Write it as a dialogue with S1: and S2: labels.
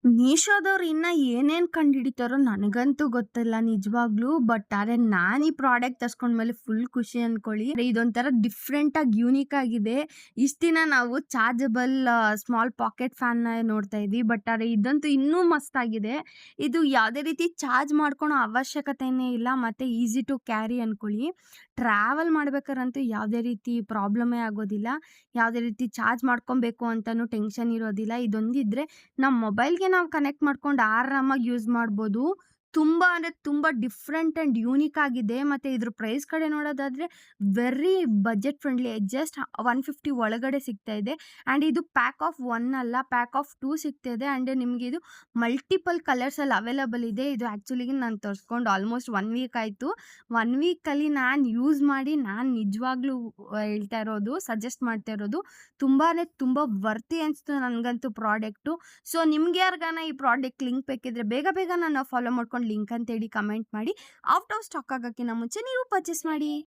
S1: ಮೀಶೋದವ್ರು ಇನ್ನ ಏನೇನ್ ಕಂಡ್ಹಿಡಿತಾರೋ ನನಗಂತೂ ಗೊತ್ತಿಲ್ಲ ನಿಜವಾಗ್ಲೂ. ಬಟ್ ಆದ್ರೆ ನಾನ್ ಈ ಪ್ರಾಡಕ್ಟ್ ತರ್ಸ್ಕೊಂಡ್ಮೇಲೆ ಫುಲ್ ಖುಷಿ ಅನ್ಕೊಳ್ಳಿ. ಇದೊಂಥರ ಡಿಫ್ರೆಂಟ್ ಆಗಿ ಯೂನಿಕ್ ಆಗಿದೆ. ಇಷ್ಟ್ ದಿನ ನಾವು ಚಾರ್ಜಬಲ್ ಸ್ಮಾಲ್ ಪಾಕೆಟ್ ಫ್ಯಾನ್‌ನ ನೋಡ್ತಾ ಇದ್ವಿ. ಬಟ್ ಆದ್ರೆ ಇದಂತೂ ಇನ್ನೂ ಮಸ್ತ್ ಆಗಿದೆ. ಇದು ಯಾವುದೇ ರೀತಿ ಚಾರ್ಜ್ ಮಾಡ್ಕೊಳೋ ಅವಶ್ಯಕತೆನೇ ಇಲ್ಲ. ಮತ್ತೆ ಈಸಿ ಟು ಕ್ಯಾರಿ ಅನ್ಕೊಳ್ಳಿ. ಟ್ರಾವೆಲ್ ಮಾಡ್ಬೇಕಾದ್ರಂತೂ ಯಾವುದೇ ರೀತಿ ಪ್ರಾಬ್ಲಮೇ ಆಗೋದಿಲ್ಲ. ಯಾವುದೇ ರೀತಿ ಚಾರ್ಜ್ ಮಾಡ್ಕೊಬೇಕು ಅಂತಾನೂ ಟೆನ್ಷನ್ ಇರೋದಿಲ್ಲ. ಇದೊಂದಿದ್ರೆ ನಮ್ಮ ಮೊಬೈಲ್‌ಗೆ ನಾವು ಕನೆಕ್ಟ್ ಮಾಡ್ಕೊಂಡು ಆರಾಮಾಗಿ ಯೂಸ್ ಮಾಡ್ಬೋದು. ತುಂಬಾ ಅಂದ್ರೆ ತುಂಬಾ ಡಿಫರೆಂಟ್ ಅಂಡ್ ಯೂನಿಕ್ ಆಗಿದೆ. ಮತ್ತೆ ಇದ್ರ ಪ್ರೈಸ್ ಕಡೆ ನೋಡೋದಾದ್ರೆ ವೆರಿ ಬಜೆಟ್ ಫ್ರೆಂಡ್ಲಿ. ಜಸ್ಟ್ 150 ಒಳಗಡೆ ಸಿಗ್ತಾ ಇದೆ. ಆಂಡ್ ಇದು ಪ್ಯಾಕ್ ಆಫ್ 1 ಅಲ್ಲ, ಪ್ಯಾಕ್ ಆಫ್ 2 ಸಿಗ್ತಾ ಇದೆ. ಆಂಡ್ ನಿಮ್ಗೆ ಇದು ಮಲ್ಟಿಪಲ್ ಕಲರ್ಸ್ ಅಲ್ಲಿ ಅವೈಲಬಲ್ ಇದೆ. ಇದು ಆಕ್ಚುಲಿಗೆ ನಾನು ತರ್ಸ್ಕೊಂಡು ಆಲ್ಮೋಸ್ಟ್ 1 ವೀಕ್ ಆಯ್ತು. 1 ವೀಕಲ್ಲಿ ನಾನು ಯೂಸ್ ಮಾಡಿ ನಾನು ನಿಜವಾಗ್ಲೂ ಹೇಳ್ತಾ ಇರೋದು, ಸಜೆಸ್ಟ್ ಮಾಡ್ತಾ ಇರೋದು ತುಂಬಾನೇ ತುಂಬಾ ವರ್ತಿ ಅನ್ಸ್ತು ನನಗಂತೂ ಪ್ರಾಡಕ್ಟು. ಸೊ ನಿಮ್ಗೆ ಯಾರಿಗಾನ ಈ ಪ್ರಾಡಕ್ಟ್ ಲಿಂಕ್ ಬೇಕಿದ್ರೆ ಬೇಗ ಬೇಗ ನನ್ನ ಫಾಲೋ ಮಾಡ್ಕೊಂಡು ಲಿಂಕ್ ಅಂತೇಳಿ ಕಮೆಂಟ್ ಮಾಡಿ. ಔಟ್ ಆಫ್ ಸ್ಟಾಕ್ ಆಗೋಕ್ಕಿಂತ ಮುಂಚೆ ನೀವು ಪರ್ಚೇಸ್ ಮಾಡಿ.